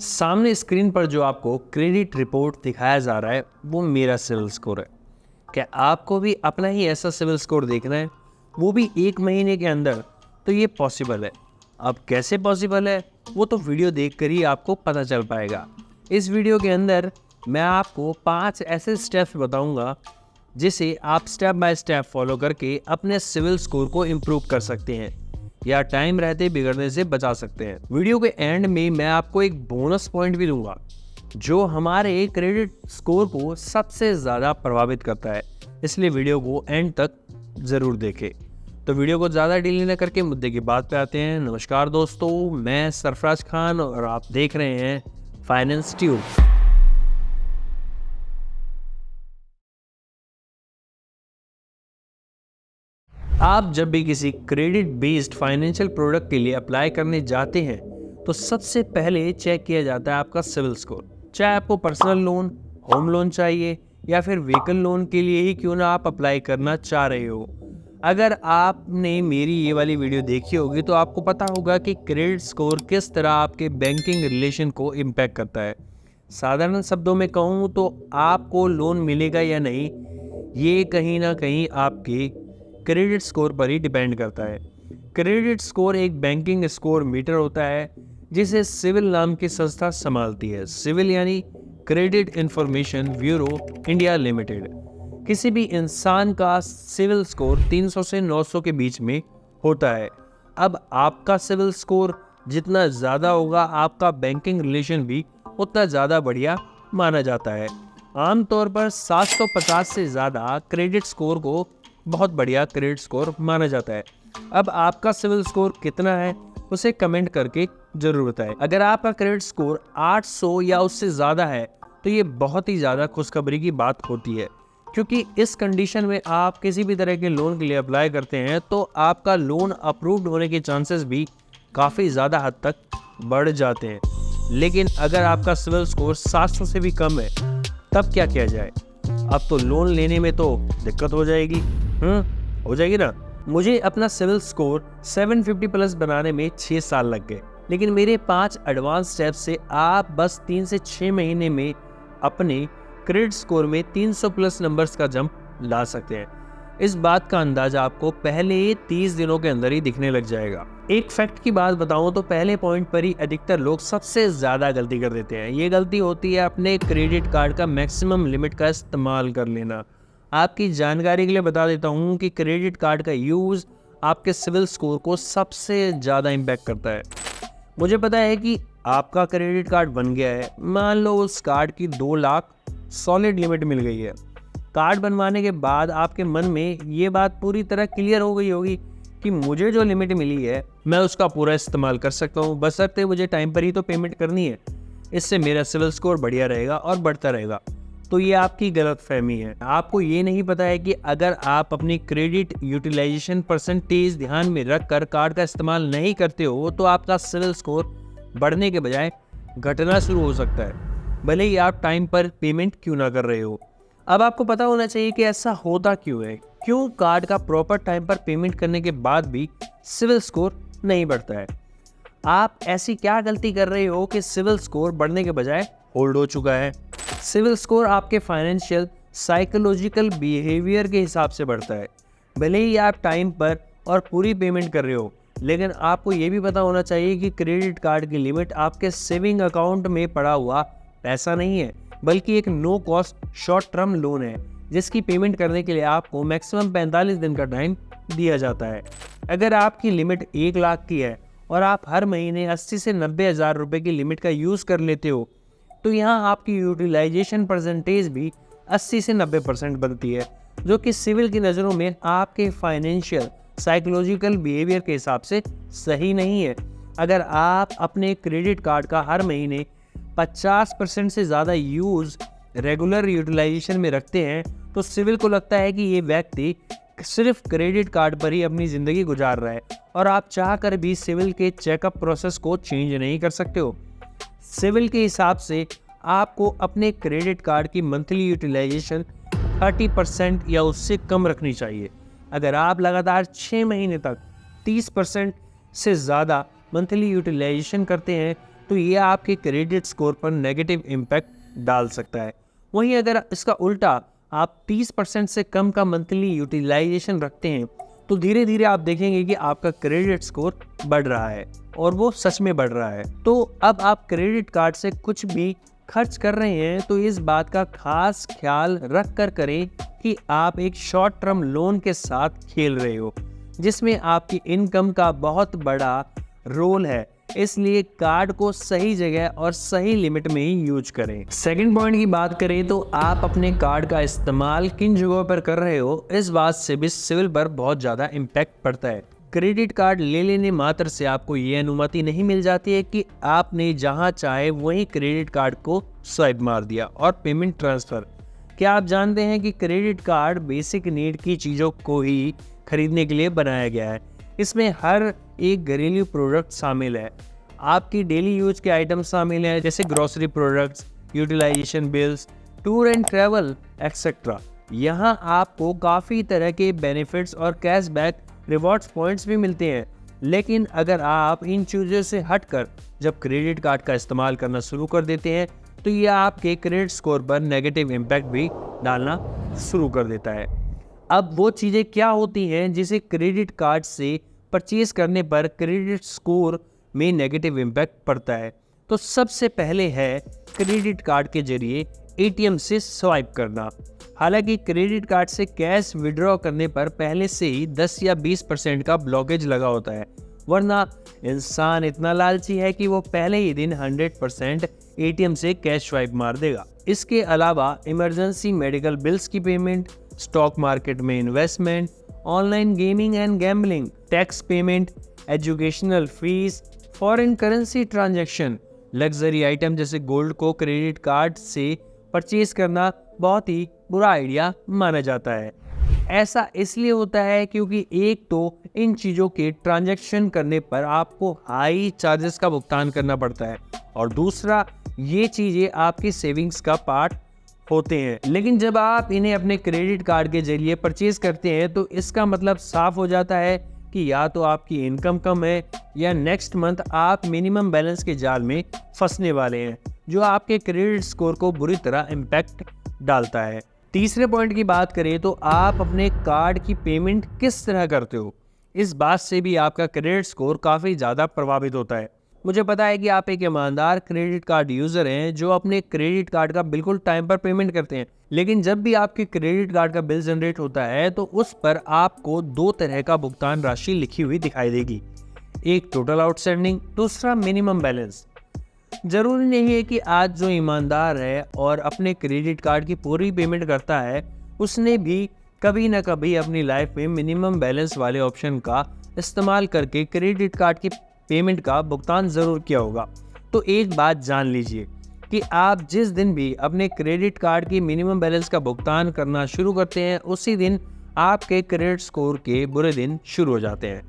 सामने स्क्रीन पर जो आपको क्रेडिट रिपोर्ट दिखाया जा रहा है वो मेरा सिविल स्कोर है। क्या आपको भी अपना ही ऐसा सिविल स्कोर देखना है, वो भी 1 महीने के अंदर? तो ये पॉसिबल है। अब कैसे पॉसिबल है वो तो वीडियो देखकर ही आपको पता चल पाएगा। इस वीडियो के अंदर मैं आपको 5 ऐसे स्टेप्स बताऊंगा जिसे आप स्टेप बाय स्टेप फॉलो करके अपने सिविल स्कोर को इम्प्रूव कर सकते हैं या टाइम रहते बिगड़ने से बचा सकते हैं। वीडियो के एंड में मैं आपको एक बोनस पॉइंट भी दूंगा जो हमारे क्रेडिट स्कोर को सबसे ज़्यादा प्रभावित करता है, इसलिए वीडियो को एंड तक ज़रूर देखें। तो वीडियो को ज़्यादा डिले न करके मुद्दे की बात पे आते हैं। नमस्कार दोस्तों, मैं सरफराज खान और आप देख रहे हैं फाइनेंस ट्यूब। आप जब भी किसी क्रेडिट बेस्ड फाइनेंशियल प्रोडक्ट के लिए अप्लाई करने जाते हैं तो सबसे पहले चेक किया जाता है आपका सिविल स्कोर। चाहे आपको पर्सनल लोन, होम लोन चाहिए या फिर व्हीकल लोन के लिए ही क्यों ना आप अप्लाई करना चाह रहे हो। अगर आपने मेरी ये वाली वीडियो देखी होगी तो आपको पता होगा कि क्रेडिट स्कोर किस तरह आपके बैंकिंग रिलेशन को इम्पैक्ट करता है। साधारण शब्दों में कहूँ तो आपको लोन मिलेगा या नहीं, ये कहीं ना कहीं आपके क्रेडिट स्कोर पर ही डिपेंड करता है। क्रेडिट स्कोर एक बैंकिंग स्कोर मीटर होता है जिसे सिविल नाम की संस्था संभालती है। सिविल यानी credit information bureau India limited. किसी भी इंसान का सिविल स्कोर 300 से 900 के बीच में होता है। अब आपका सिविल स्कोर जितना ज़्यादा होगा आपका बैंकिंग रिलेशन भी उतना ज़्यादा बढ़िया माना जाता है। आमतौर पर 750 से ज़्यादा क्रेडिट स्कोर को बहुत बढ़िया क्रेडिट स्कोर माना जाता है। अब आपका सिविल स्कोर कितना है उसे कमेंट करके जरूर बताएं। अगर आपका क्रेडिट स्कोर 800 या उससे ज़्यादा है तो ये बहुत ही ज़्यादा खुशखबरी की बात होती है, क्योंकि इस कंडीशन में आप किसी भी तरह के लोन के लिए अप्लाई करते हैं तो आपका लोन अप्रूव्ड होने के चांसेस भी काफ़ी ज़्यादा हद तक बढ़ जाते हैं। लेकिन अगर आपका सिविल स्कोर 700 से भी कम है तब क्या किया जाए? अब तो लोन लेने में तो दिक्कत हो जाएगी। हो जाएगी ना। मुझे अपना सिविल स्कोर 750 प्लस बनाने में 6 साल लग गए, लेकिन मेरे 5 एडवांस स्टेप्स से आप बस 3 से 6 महीने में अपने क्रेडिट स्कोर में 300 प्लस नंबर्स का जंप ला सकते हैं। इस बात का अंदाजा आपको पहले 30 दिनों के अंदर ही दिखने लग जाएगा। एक फैक्ट की बात बताऊं तो पहले पॉइंट पर ही अधिकतर लोग सबसे ज़्यादा गलती कर देते हैं। ये गलती होती है अपने क्रेडिट कार्ड का मैक्सिमम लिमिट का इस्तेमाल कर लेना। आपकी जानकारी के लिए बता देता हूँ कि क्रेडिट कार्ड का यूज़ आपके सिविल स्कोर को सबसे ज़्यादा इम्पैक्ट करता है। मुझे पता है कि आपका क्रेडिट कार्ड बन गया है, मान लो उस कार्ड की 2 लाख सॉलिड लिमिट मिल गई है। कार्ड बनवाने के बाद आपके मन में ये बात पूरी तरह क्लियर हो गई होगी कि मुझे जो लिमिट मिली है मैं उसका पूरा इस्तेमाल कर सकता हूँ, बशर्ते मुझे टाइम पर ही तो पेमेंट करनी है। इससे मेरा सिविल स्कोर बढ़िया रहेगा और बढ़ता रहेगा। तो ये आपकी गलतफहमी है। आपको ये नहीं पता है कि अगर आप अपनी क्रेडिट यूटिलाइजेशन परसेंटेज ध्यान में रखकर कार्ड का इस्तेमाल नहीं करते हो तो आपका सिविल स्कोर बढ़ने के बजाय घटना शुरू हो सकता है, भले ही आप टाइम पर पेमेंट क्यों ना कर रहे हो। अब आपको पता होना चाहिए कि ऐसा होता क्यों है, क्यों कार्ड का प्रॉपर टाइम पर पेमेंट करने के बाद भी सिविल स्कोर नहीं बढ़ता है। आप ऐसी क्या गलती कर रहे हो कि सिविल स्कोर बढ़ने के बजाय होल्ड हो चुका है। सिविल स्कोर आपके फाइनेंशियल साइकोलॉजिकल बिहेवियर के हिसाब से बढ़ता है। भले ही आप टाइम पर और पूरी पेमेंट कर रहे हो, लेकिन आपको ये भी पता होना चाहिए कि क्रेडिट कार्ड की लिमिट आपके सेविंग अकाउंट में पड़ा हुआ पैसा नहीं है, बल्कि एक no cost short term loan है जिसकी पेमेंट करने के लिए आपको मैक्सिमम 45 दिन का टाइम दिया जाता है। अगर आपकी लिमिट 1 लाख की है और आप हर महीने 80 से 90 हज़ार रुपये की लिमिट का यूज़ कर लेते हो तो यहाँ आपकी यूटिलाइजेशन परसेंटेज भी 80 से 90% बनती है, जो कि सिविल की नज़रों में आपके फाइनेंशियल साइकोलॉजिकल बिहेवियर के हिसाब से सही नहीं है। अगर आप अपने क्रेडिट कार्ड का हर महीने 50% से ज़्यादा यूज़ रेगुलर यूटिलाइजेशन में रखते हैं तो सिविल को लगता है कि ये व्यक्ति सिर्फ क्रेडिट कार्ड पर ही अपनी ज़िंदगी गुजार रहा है और आप चाहकर भी सिविल के चेकअप प्रोसेस को चेंज नहीं कर सकते हो। सिविल के हिसाब से आपको अपने क्रेडिट कार्ड की मंथली यूटिलाइजेशन 30% या उससे कम रखनी चाहिए। अगर आप लगातार 6 महीने तक 30% से ज़्यादा मंथली यूटिलाइजेशन करते हैं तो ये आपके क्रेडिट स्कोर पर नेगेटिव इम्पैक्ट डाल सकता है। वहीं अगर इसका उल्टा आप 30% से कम का मंथली यूटिलाइजेशन रखते हैं तो धीरे धीरे आप देखेंगे कि आपका क्रेडिट स्कोर बढ़ रहा है, और वो सच में बढ़ रहा है। तो अब आप क्रेडिट कार्ड से कुछ भी खर्च कर रहे हैं तो इस बात का खास ख्याल रख कर करें कि आप एक शॉर्ट टर्म लोन के साथ खेल रहे हो, जिसमें आपकी इनकम का बहुत बड़ा रोल है। इसलिए कार्ड को सही जगह और सही लिमिट में ही यूज करें। सेकंड पॉइंट की बात करें तो आप अपने कार्ड का इस्तेमाल किन जगहों पर कर रहे हो, इस बात से भी सिविल पर बहुत ज़्यादा इम्पैक्ट पड़ता है। क्रेडिट कार्ड ले लेने मात्र से आपको ये अनुमति नहीं मिल जाती है कि आपने जहां चाहे वहीं क्रेडिट कार्ड को स्वाइप मार दिया और पेमेंट ट्रांसफ़र। क्या आप जानते हैं कि क्रेडिट कार्ड बेसिक नीड की चीज़ों को ही खरीदने के लिए बनाया गया है। इसमें हर एक घरेलू प्रोडक्ट शामिल है, आपकी डेली यूज के आइटम शामिल हैं, जैसे grocery products, utilisation bills, tour and travel etcetera. यहाँ आपको काफ़ी तरह के बेनिफिट्स और कैशबैक रिवॉर्ड्स पॉइंट्स भी मिलते हैं। लेकिन अगर आप इन चीज़ों से हटकर जब क्रेडिट कार्ड का इस्तेमाल करना शुरू कर देते हैं तो ये आपके क्रेडिट स्कोर पर नेगेटिव इम्पैक्ट भी डालना शुरू कर देता है। अब वो चीज़ें क्या होती हैं जिसे क्रेडिट कार्ड से परचेज करने पर क्रेडिट स्कोर में नेगेटिव इम्पैक्ट पड़ता है? तो सबसे पहले है क्रेडिट कार्ड के जरिए एटीएम से स्वाइप करना। हालांकि क्रेडिट कार्ड से कैश विड्रॉ करने पर पहले से ही 10 या 20% का ब्लॉकेज लगा होता है, वरना इंसान इतना लालची है कि वो पहले ही दिन 100% एटीएम से कैश स्वाइप मार देगा। इसके अलावा इमरजेंसी मेडिकल बिल्स की पेमेंट, स्टॉक मार्केट में investment, online gaming and gambling, tax payment, educational fees, foreign currency transaction, luxury item जैसे गोल्ड को क्रेडिट कार्ड से परचेज करना बहुत ही बुरा आइडिया माना जाता है। ऐसा इसलिए होता है क्योंकि एक तो इन चीज़ों के ट्रांजैक्शन करने पर आपको हाई चार्जेस का भुगतान करना पड़ता है, और दूसरा ये चीज़ें आपकी सेविंग्स का पार्ट होते हैं। लेकिन जब आप इन्हें अपने क्रेडिट कार्ड के जरिए परचेज करते हैं तो इसका मतलब साफ हो जाता है कि या तो आपकी इनकम कम है या नेक्स्ट मंथ आप मिनिमम बैलेंस के जाल में फंसने वाले हैं, जो आपके क्रेडिट स्कोर को बुरी तरह इम्पैक्ट डालता है। तीसरे पॉइंट की बात करें तो आप अपने कार्ड की पेमेंट किस तरह करते हो, इस बात से भी आपका क्रेडिट स्कोर काफ़ी ज़्यादा प्रभावित होता है। मुझे पता है कि आप एक ईमानदार क्रेडिट कार्ड यूज़र हैं जो अपने क्रेडिट कार्ड का बिल्कुल टाइम पर पेमेंट करते हैं, लेकिन जब भी आपके क्रेडिट कार्ड का बिल जनरेट होता है तो उस पर आपको 2 तरह का भुगतान राशि लिखी हुई दिखाई देगी, एक टोटल आउटस्टैंडिंग, दूसरा मिनिमम बैलेंस। ज़रूरी नहीं है कि आज जो ईमानदार है और अपने क्रेडिट कार्ड की पूरी पेमेंट करता है उसने भी कभी ना कभी अपनी लाइफ में मिनिमम बैलेंस वाले ऑप्शन का इस्तेमाल करके क्रेडिट कार्ड की पेमेंट का भुगतान ज़रूर किया होगा। तो एक बात जान लीजिए कि आप जिस दिन भी अपने क्रेडिट कार्ड की मिनिमम बैलेंस का भुगतान करना शुरू करते हैं उसी दिन आपके क्रेडिट स्कोर के बुरे दिन शुरू हो जाते हैं,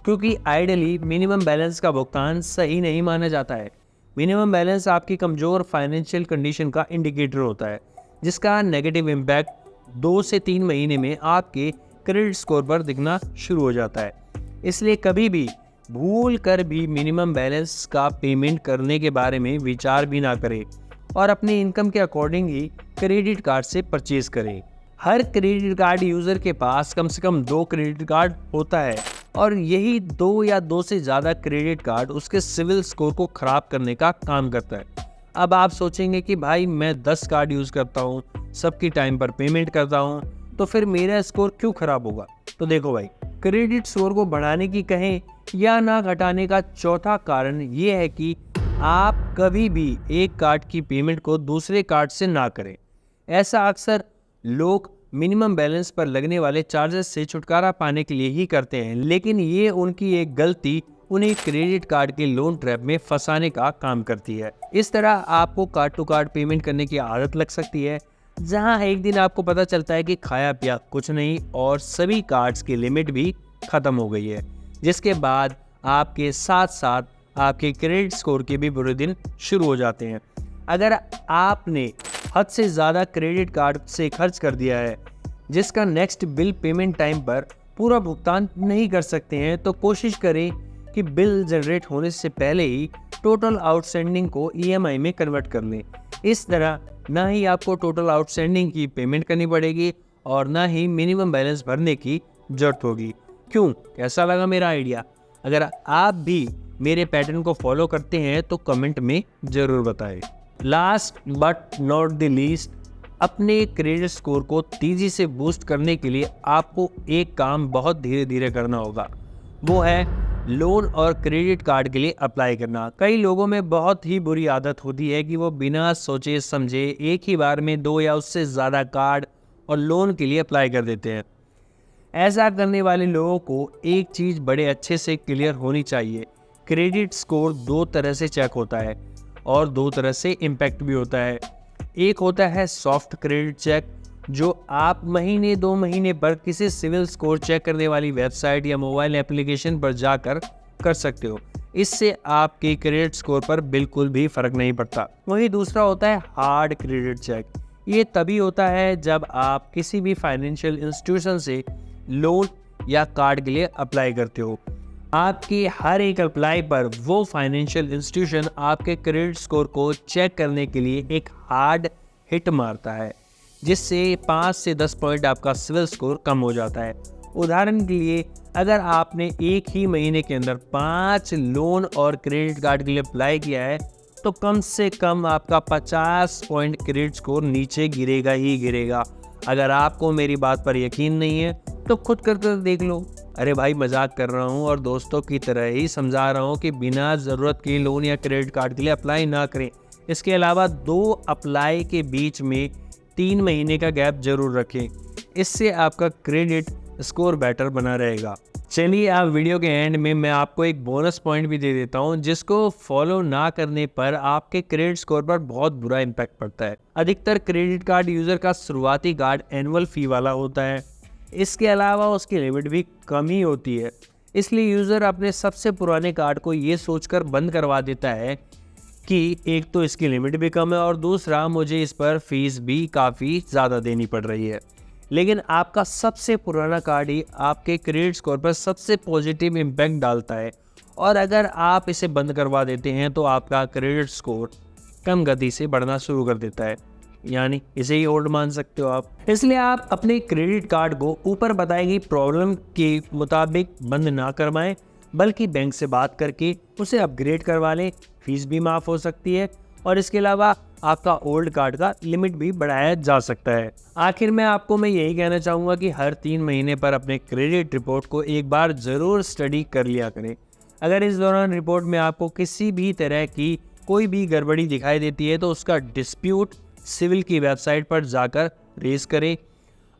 क्योंकि आइडियली मिनिमम बैलेंस का भुगतान सही नहीं माना जाता है। मिनिमम बैलेंस आपकी कमज़ोर फाइनेंशियल कंडीशन का इंडिकेटर होता है, जिसका नेगेटिव इम्पैक्ट 2 से 3 महीने में आपके क्रेडिट स्कोर पर दिखना शुरू हो जाता है। इसलिए कभी भी भूल कर भी मिनिमम बैलेंस का पेमेंट करने के बारे में विचार भी ना करें और अपनी इनकम के अकॉर्डिंग ही क्रेडिट कार्ड से परचेज करें। हर क्रेडिट कार्ड यूज़र के पास कम से कम 2 क्रेडिट कार्ड होता है, और यही 2 या 2 से ज़्यादा क्रेडिट कार्ड उसके सिविल स्कोर को ख़राब करने का काम करता है। अब आप सोचेंगे कि भाई मैं 10 कार्ड यूज़ करता हूँ, सबकी टाइम पर पेमेंट करता हूँ, तो फिर मेरा स्कोर क्यों ख़राब होगा? तो देखो भाई, क्रेडिट स्कोर को बढ़ाने की कहें या ना घटाने का चौथा कारण ये है कि आप कभी भी एक कार्ड की पेमेंट को दूसरे कार्ड से ना करें। ऐसा अक्सर लोग मिनिमम बैलेंस पर लगने वाले चार्जेस से छुटकारा पाने के लिए ही करते हैं, लेकिन ये उनकी एक गलती उन्हें क्रेडिट कार्ड के लोन ट्रैप में फंसाने का काम करती है। इस तरह आपको कार्ड टू कार्ड पेमेंट करने की आदत लग सकती है, जहां एक दिन आपको पता चलता है कि खाया पिया कुछ नहीं और सभी कार्ड्स की लिमिट भी खत्म हो गई है, जिसके बाद आपके साथ साथ आपके क्रेडिट स्कोर के भी बुरे दिन शुरू हो जाते हैं। अगर आपने हद से ज़्यादा क्रेडिट कार्ड से खर्च कर दिया है, जिसका नेक्स्ट बिल पेमेंट टाइम पर पूरा भुगतान नहीं कर सकते हैं, तो कोशिश करें कि बिल जनरेट होने से पहले ही टोटल आउटस्टैंडिंग को EMI में कन्वर्ट कर लें। इस तरह ना ही आपको टोटल आउटस्टैंडिंग की पेमेंट करनी पड़ेगी और ना ही मिनिमम बैलेंस भरने की जरूरत होगी। क्यों, कैसा लगा मेरा आइडिया? अगर आप भी मेरे पैटर्न को फॉलो करते हैं तो कमेंट में ज़रूर बताएं। Last but not the least, अपने क्रेडिट स्कोर को तेज़ी से बूस्ट करने के लिए आपको एक काम बहुत धीरे धीरे करना होगा। वो है लोन और क्रेडिट कार्ड के लिए अप्लाई करना। कई लोगों में बहुत ही बुरी आदत होती है कि वो बिना सोचे समझे एक ही बार में 2 या उससे ज़्यादा कार्ड और लोन के लिए अप्लाई कर देते हैं। ऐसा करने वाले लोगों को एक चीज़ बड़े अच्छे से क्लियर होनी चाहिए। क्रेडिट स्कोर 2 तरह से चेक होता है और 2 तरह से इम्पैक्ट भी होता है। एक होता है सॉफ्ट क्रेडिट चेक, जो आप महीने 2 महीने पर किसी सिविल स्कोर चेक करने वाली वेबसाइट या मोबाइल एप्लीकेशन पर जाकर कर सकते हो। इससे आपके क्रेडिट स्कोर पर बिल्कुल भी फर्क नहीं पड़ता। वहीं दूसरा होता है हार्ड क्रेडिट चेक। ये तभी होता है जब आप किसी भी फाइनेंशियल इंस्टीट्यूशन से लोन या कार्ड के लिए अप्लाई करते हो। आपकी हर एक अप्लाई पर वो फाइनेंशियल इंस्टीट्यूशन आपके क्रेडिट स्कोर को चेक करने के लिए एक हार्ड हिट मारता है, जिससे 5 से 10 पॉइंट आपका सिविल स्कोर कम हो जाता है। उदाहरण के लिए, अगर आपने एक ही महीने के अंदर 5 लोन और क्रेडिट कार्ड के लिए अप्लाई किया है तो कम से कम आपका 50 पॉइंट क्रेडिट स्कोर नीचे गिरेगा ही गिरेगा। अगर आपको मेरी बात पर यकीन नहीं है तो खुद कर देख लो। अरे भाई, मजाक कर रहा हूँ और दोस्तों की तरह ही समझा रहा हूँ कि बिना ज़रूरत के लोन या क्रेडिट कार्ड के लिए अप्लाई ना करें। इसके अलावा 2 अप्लाई के बीच में 3 महीने का गैप जरूर रखें। इससे आपका क्रेडिट स्कोर बेटर बना रहेगा। चलिए, आप वीडियो के एंड में मैं आपको एक बोनस पॉइंट भी दे देता हूं, जिसको फॉलो ना करने पर आपके क्रेडिट स्कोर पर बहुत बुरा इम्पैक्ट पड़ता है। अधिकतर क्रेडिट कार्ड यूज़र का शुरुआती कार्ड एनुअल फ़ी वाला होता है। इसके अलावा उसकी लिमिट भी कम ही होती है। इसलिए यूज़र अपने सबसे पुराने कार्ड को ये सोचकर बंद करवा देता है कि एक तो इसकी लिमिट भी कम है और दूसरा मुझे इस पर फीस भी काफ़ी ज़्यादा देनी पड़ रही है। लेकिन आपका सबसे पुराना कार्ड ही आपके क्रेडिट स्कोर पर सबसे पॉजिटिव इम्पैक्ट डालता है, और अगर आप इसे बंद करवा देते हैं तो आपका क्रेडिट स्कोर कम गति से बढ़ना शुरू कर देता है। यानी इसे ही ओल्ड मान सकते हो आप। इसलिए आप अपने क्रेडिट कार्ड को ऊपर बताई गई प्रॉब्लम के मुताबिक बंद ना करवाएं, बल्कि बैंक से बात करके उसे अपग्रेड करवा लें। फीस भी माफ़ हो सकती है और इसके अलावा आपका ओल्ड कार्ड का लिमिट भी बढ़ाया जा सकता है। आखिर में आपको मैं यही कहना चाहूँगा कि हर 3 महीने पर अपने क्रेडिट रिपोर्ट को एक बार ज़रूर स्टडी कर लिया करें। अगर इस दौरान रिपोर्ट में आपको किसी भी तरह की कोई भी गड़बड़ी दिखाई देती है तो उसका डिस्प्यूट सिविल की वेबसाइट पर जाकर रेज करें।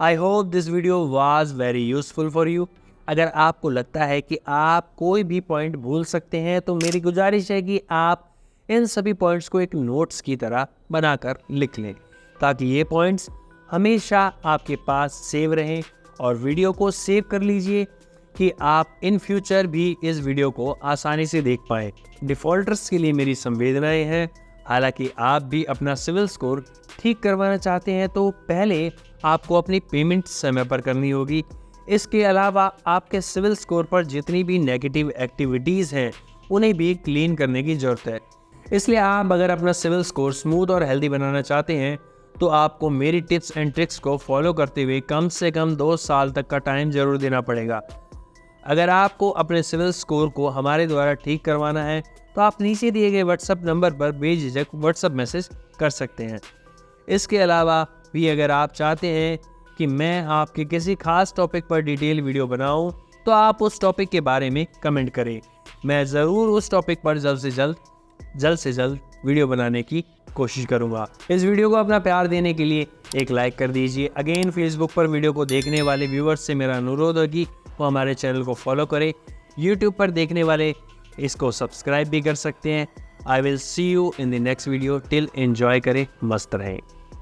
I hope this video was very useful for you. अगर आपको लगता है कि आप कोई भी पॉइंट भूल सकते हैं तो मेरी गुजारिश है कि आप इन सभी पॉइंट्स को एक नोट्स की तरह बनाकर लिख लें, ताकि ये पॉइंट्स हमेशा आपके पास सेव रहें। और वीडियो को सेव कर लीजिए कि आप इन फ्यूचर भी इस वीडियो को आसानी से देख पाएँ। डिफ़ॉल्टर्स के लिए मेरी संवेदनाएं हैं। हालांकि आप भी अपना सिविल स्कोर ठीक करवाना चाहते हैं तो पहले आपको अपनी पेमेंट समय पर करनी होगी। इसके अलावा आपके सिविल स्कोर पर जितनी भी नेगेटिव एक्टिविटीज़ हैं उन्हें भी क्लीन करने की ज़रूरत है। इसलिए आप अगर अपना सिविल स्कोर स्मूथ और हेल्दी बनाना चाहते हैं तो आपको मेरी टिप्स एंड ट्रिक्स को फॉलो करते हुए कम से कम 2 साल तक का टाइम ज़रूर देना पड़ेगा। अगर आपको अपने सिविल स्कोर को हमारे द्वारा ठीक करवाना है तो आप नीचे दिए गए व्हाट्सएप नंबर पर बेझिझक व्हाट्सएप मैसेज कर सकते हैं। इसके अलावा भी अगर आप चाहते हैं कि मैं आपके किसी खास टॉपिक पर डिटेल वीडियो बनाऊं तो आप उस टॉपिक के बारे में कमेंट करें। मैं ज़रूर उस टॉपिक पर जल्द से जल्द वीडियो बनाने की कोशिश करूंगा। इस वीडियो को अपना प्यार देने के लिए एक लाइक कर दीजिए। अगेन, फेसबुक पर वीडियो को देखने वाले व्यूअर्स से मेरा अनुरोध है कि वो हमारे चैनल को फॉलो करें। यूट्यूब पर देखने वाले इसको सब्सक्राइब भी कर सकते हैं। I will see you in the next video. Till enjoy करें, मस्त रहें।